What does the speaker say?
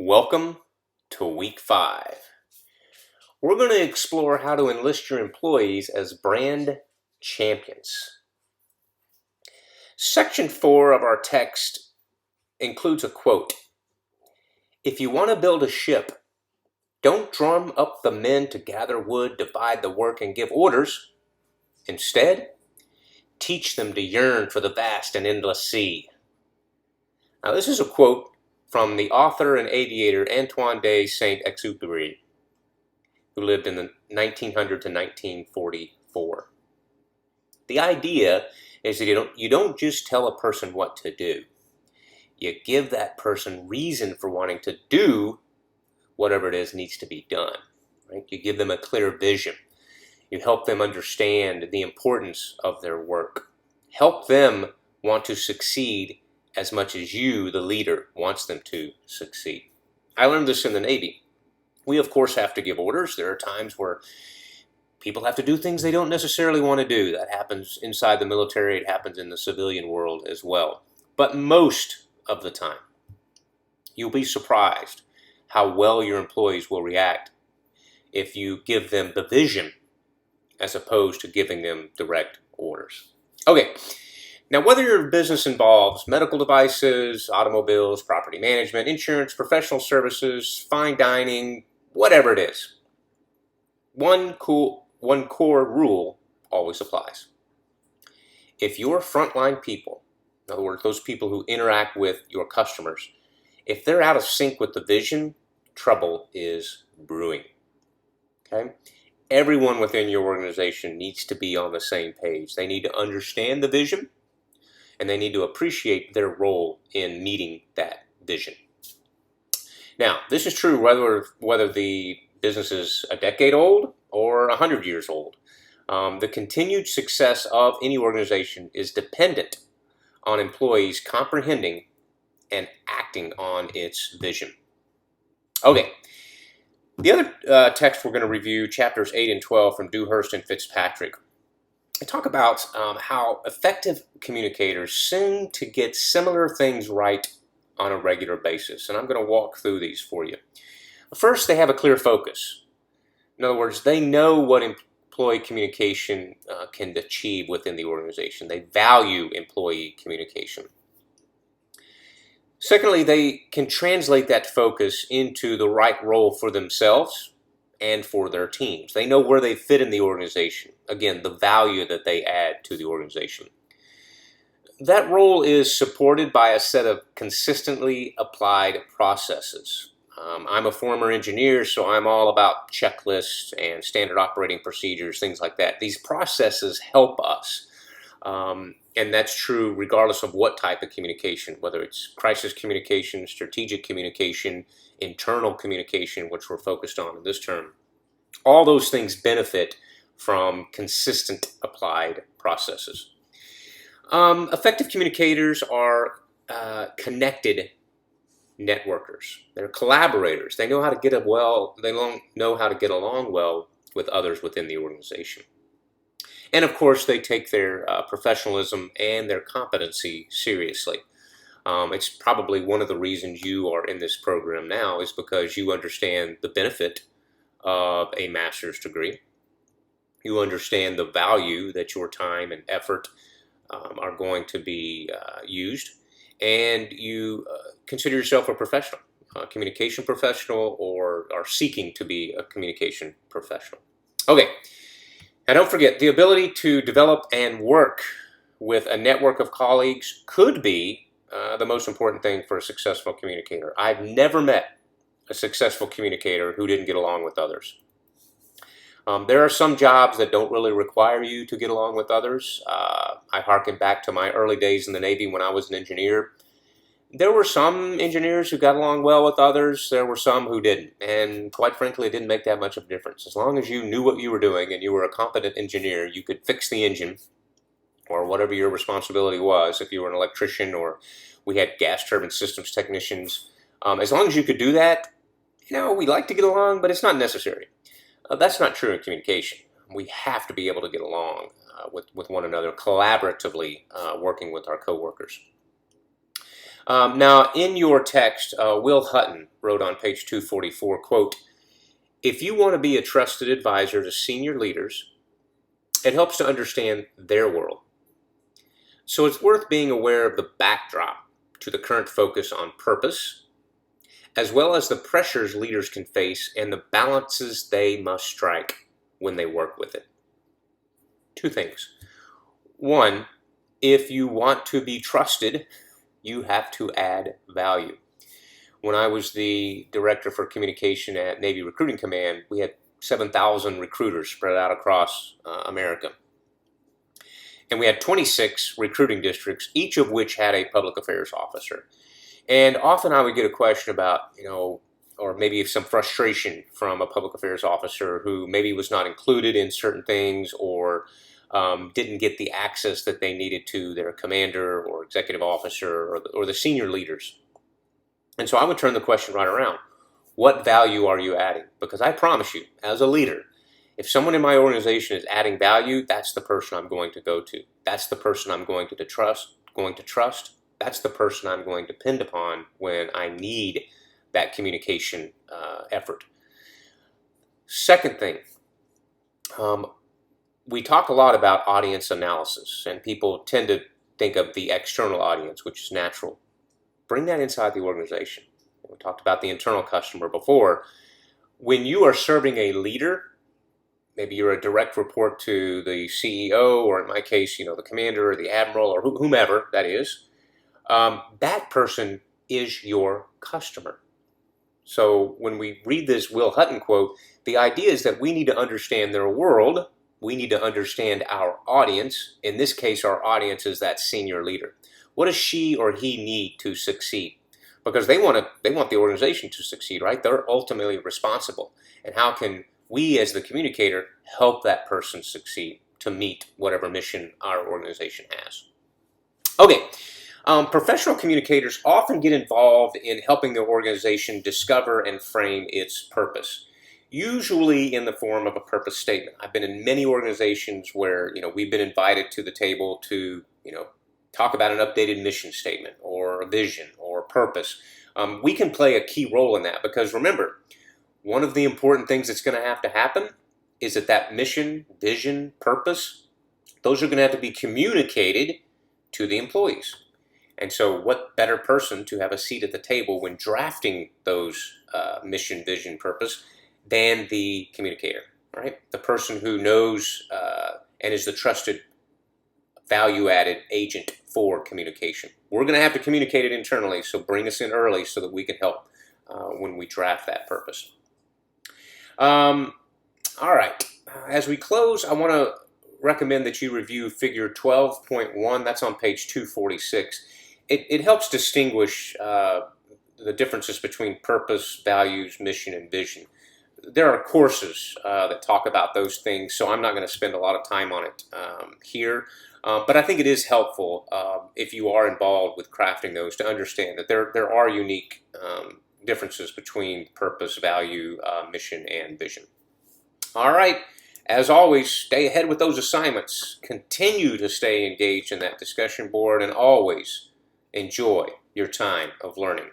Welcome to week 5. We're going to explore how to enlist your employees as brand champions. Section 4 of our text includes a quote. If you want to build a ship, don't drum up the men to gather wood, divide the work, and give orders. Instead, teach them to yearn for the vast and endless sea. Now, this is a quote from the author and aviator Antoine de Saint-Exupéry, who lived in the 1900 to 1944. The idea is that you don't just tell a person what to do. You give that person reason for wanting to do whatever it is needs to be done. Right? You give them a clear vision. You help them understand the importance of their work. Help them want to succeed as much as you, the leader, wants them to succeed. I learned this in the Navy. We, of course, have to give orders. There are times where people have to do things they don't necessarily want to do. That happens inside the military. It happens in the civilian world as well. But most of the time, you'll be surprised how well your employees will react if you give them the vision as opposed to giving them direct orders. Okay. Now, whether your business involves medical devices, automobiles, property management, insurance, professional services, fine dining, whatever it is, one core rule always applies. If your frontline people, in other words, those people who interact with your customers, if they're out of sync with the vision, trouble is brewing. Okay? Everyone within your organization needs to be on the same page. They need to understand the vision, and they need to appreciate their role in meeting that vision. Now, this is true whether the business is a decade old or 100 years old. The continued success of any organization is dependent on employees comprehending and acting on its vision. Okay, the other text we're going to review, chapters 8 and 12 from Dewhurst and Fitzpatrick. I talk about how effective communicators seem to get similar things right on a regular basis, and I'm going to walk through these for you. First, they have a clear focus. In other words, they know what employee communication can achieve within the organization. They value employee communication. Secondly, they can translate that focus into the right role for themselves and for their teams. They know where they fit in the organization. Again, the value that they add to the organization. That role is supported by a set of consistently applied processes. I'm a former engineer, so I'm all about checklists and standard operating procedures, things like that. These processes help us. And that's true regardless of what type of communication, whether it's crisis communication, strategic communication, internal communication, which we're focused on in this term. All those things benefit from consistent applied processes. Effective communicators are connected networkers. They're collaborators. They know how to get along well with others within the organization. And of course, they take their professionalism and their competency seriously. It's probably one of the reasons you are in this program now is because you understand the benefit of a master's degree. You understand the value that your time and effort are going to be used, and you consider yourself a professional, a communication professional, or are seeking to be a communication professional. Okay. Now, don't forget, the ability to develop and work with a network of colleagues could be the most important thing for a successful communicator. I've never met a successful communicator who didn't get along with others. There are some jobs that don't really require you to get along with others. I harken back to my early days in the Navy when I was an engineer. There were some engineers who got along well with others. There were some who didn't. And quite frankly, it didn't make that much of a difference. As long as you knew what you were doing and you were a competent engineer, you could fix the engine or whatever your responsibility was. If you were an electrician or we had gas turbine systems technicians, as long as you could do that, we like to get along, but it's not necessary. That's not true in communication. We have to be able to get along with one another, collaboratively working with our coworkers. Now, in your text, Will Hutton wrote on page 244, quote, "If you want to be a trusted advisor to senior leaders, it helps to understand their world. So it's worth being aware of the backdrop to the current focus on purpose, as well as the pressures leaders can face and the balances they must strike when they work with it." Two things. One, if you want to be trusted, you have to add value. When I was the director for communication at Navy Recruiting Command, we had 7,000 recruiters spread out across America. And we had 26 recruiting districts, each of which had a public affairs officer. And often I would get a question about, or maybe some frustration from a public affairs officer who maybe was not included in certain things or didn't get the access that they needed to their commander or executive officer or the senior leaders. And so I would turn the question right around. What value are you adding? Because I promise you, as a leader, if someone in my organization is adding value, that's the person I'm going to go to. That's the person I'm going to trust. That's the person I'm going to depend upon when I need that communication effort. Second thing, we talk a lot about audience analysis, and people tend to think of the external audience, which is natural. Bring that inside the organization. We talked about the internal customer before. When you are serving a leader, maybe you're a direct report to the CEO, or in my case, the commander or the admiral or whomever that is, that person is your customer. So when we read this Will Hutton quote, the idea is that we need to understand their world. We need to understand our audience. In this case, our audience is that senior leader. What does she or he need to succeed? Because they want the organization to succeed, right? They're ultimately responsible. And how can we as the communicator help that person succeed to meet whatever mission our organization has? Okay, professional communicators often get involved in helping their organization discover and frame its purpose, usually in the form of a purpose statement. I've been in many organizations where we've been invited to the table to talk about an updated mission statement or a vision or purpose. We can play a key role in that because remember, one of the important things that's going to have to happen is that mission, vision, purpose, those are going to have to be communicated to the employees. And so what better person to have a seat at the table when drafting those mission, vision, purpose than the communicator, right? The person who knows and is the trusted value-added agent for communication. We're going to have to communicate it internally, so bring us in early so that we can help when we draft that purpose. All right. As we close, I want to recommend that you review Figure 12.1. That's on page 246. It helps distinguish the differences between purpose, values, mission, and vision. There are courses that talk about those things, so I'm not going to spend a lot of time on it here. But I think it is helpful if you are involved with crafting those to understand that there are unique differences between purpose, value, mission, and vision. All right. As always, stay ahead with those assignments. Continue to stay engaged in that discussion board and always enjoy your time of learning.